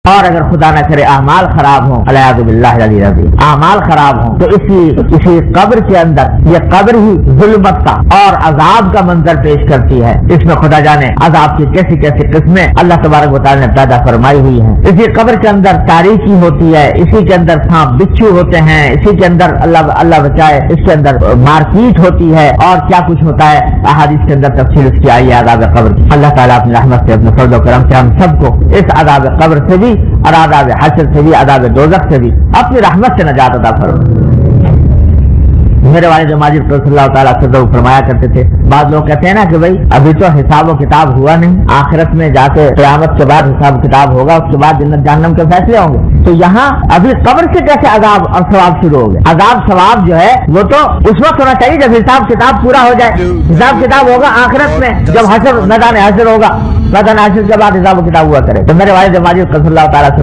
اور اگر خدا نہ کرے اعمال خراب ہوں، الیاذ باللہ العلی العظیم، اعمال خراب ہوں تو اسی قبر کے اندر یہ قبر ہی ظلمت کا اور عذاب کا منظر پیش کرتی ہے۔ اس میں خدا جانے عذاب کی کیسی کیسی قسمیں اللہ تبارک و تعالی نے پیدا فرمائی ہوئی ہیں۔ اسی قبر کے اندر تاریکی ہوتی ہے، اسی کے اندر سانپ بچھو ہوتے ہیں، اسی کے اندر اللہ بچائے اس کے اندر مار پیٹ ہوتی ہے، اور کیا کچھ ہوتا ہے احادیث کے اندر تفصیل اس کی آئی ہے عذاب قبر کی۔ اللہ تعالیٰ اپنی رحمت سے اپنے فضل و کرم سے ہم سب کو اس عذاب قبر سے بھی اور عذاب حشر سے بھی، عذاب دوزخ سے بھی اپنی رحمت سے نجات عطا فرمائے۔ میرے والد ماجد صلی اللہ تعالیٰ سے فرمایا کرتے تھے، بعض لوگ کہتے ہیں نا کہ بھائی ابھی تو حساب و کتاب ہوا نہیں، آخرت میں جا کے قیامت کے بعد حساب و کتاب ہوگا، اس کے بعد جنت جہنم کے فیصلے ہوں گے، تو یہاں ابھی قبر سے کیسے عذاب اور ثواب شروع ہو گئے؟ عذاب ثواب جو ہے وہ تو اس وقت ہونا چاہیے جب حساب کتاب پورا ہو جائے۔ حساب کتاب ہوگا آخرت میں، جب حشر میدان حشر ہوگا، میدان حشر کے بعد حساب و کتاب ہوا کرے۔ تو میرے والد ماجد صلی اللہ تعالیٰ سے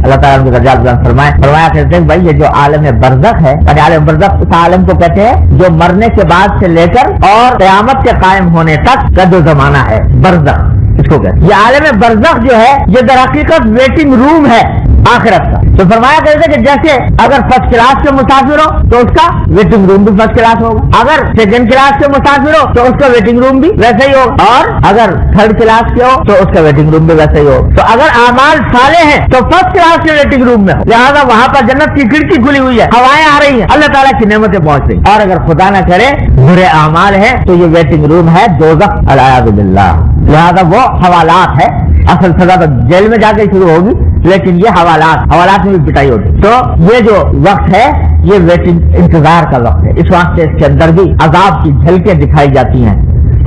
اللہ تعالیٰ ان کے درجات بلند فرمایا کرتے ہیں بھائی یہ جو عالم برزخ ہے، یعنی عالم برزخ اس عالم کو کہتے ہیں جو مرنے کے بعد سے لے کر اور قیامت کے قائم ہونے تک کا جو زمانہ ہے، برزخ اس کو کہتے ہیں۔ یہ عالم برزخ جو ہے یہ در حقیقت ویٹنگ روم ہے آخرت کا۔ تو فرمایا کرتے کہ جیسے اگر فرسٹ کلاس کے مسافر ہو تو اس کا ویٹنگ روم بھی فرسٹ کلاس ہوگا، اگر سیکنڈ کلاس کے مسافر ہو تو اس کا ویٹنگ روم بھی ویسے ہی ہوگا، اور اگر تھرڈ کلاس کے ہو تو اس کا ویٹنگ روم بھی ویسے ہی ہوگا۔ تو اگر اعمال صالح ہیں تو فرسٹ کلاس کے ویٹنگ روم میں ہو، لہٰذا وہاں پر جنت کی کھڑکی کھلی ہوئی ہے، ہوائیں آ رہی ہیں، اللہ تعالیٰ کی نعمتیں پہنچ رہی ہیں۔ اور اگر خدا نہ کرے برے اعمال ہیں تو یہ ویٹنگ روم ہے دوزخ، العیاذ باللہ۔ لہٰذا وہ حوالات ہے، اصل سزا تو جیل میں جا کے شروع ہوگی، لیکن یہ حوالات میں بھی پٹائی ہوتی۔ تو یہ جو وقت ہے یہ ویٹنگ انتظار کا وقت ہے، اس واسطے اس کے اندر بھی عذاب کی جھلکیں دکھائی جاتی ہیں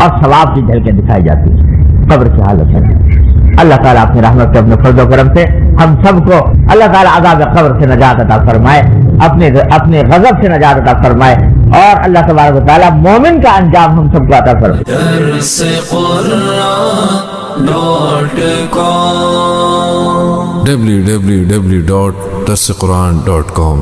اور ثواب کی جھلکیں دکھائی جاتی ہیں قبر کی حالت میں۔ اللہ تعالیٰ اپنی رحمت سے اپنے فضل و کرم سے ہم سب کو اللہ تعالیٰ عذاب قبر سے نجات عطا فرمائے، اپنے غضب سے نجات عطا فرمائے، اور اللہ تبارک و تعالیٰ مومن کا انجام ہم سب کو عطا فرمائے۔ www.darsequran.com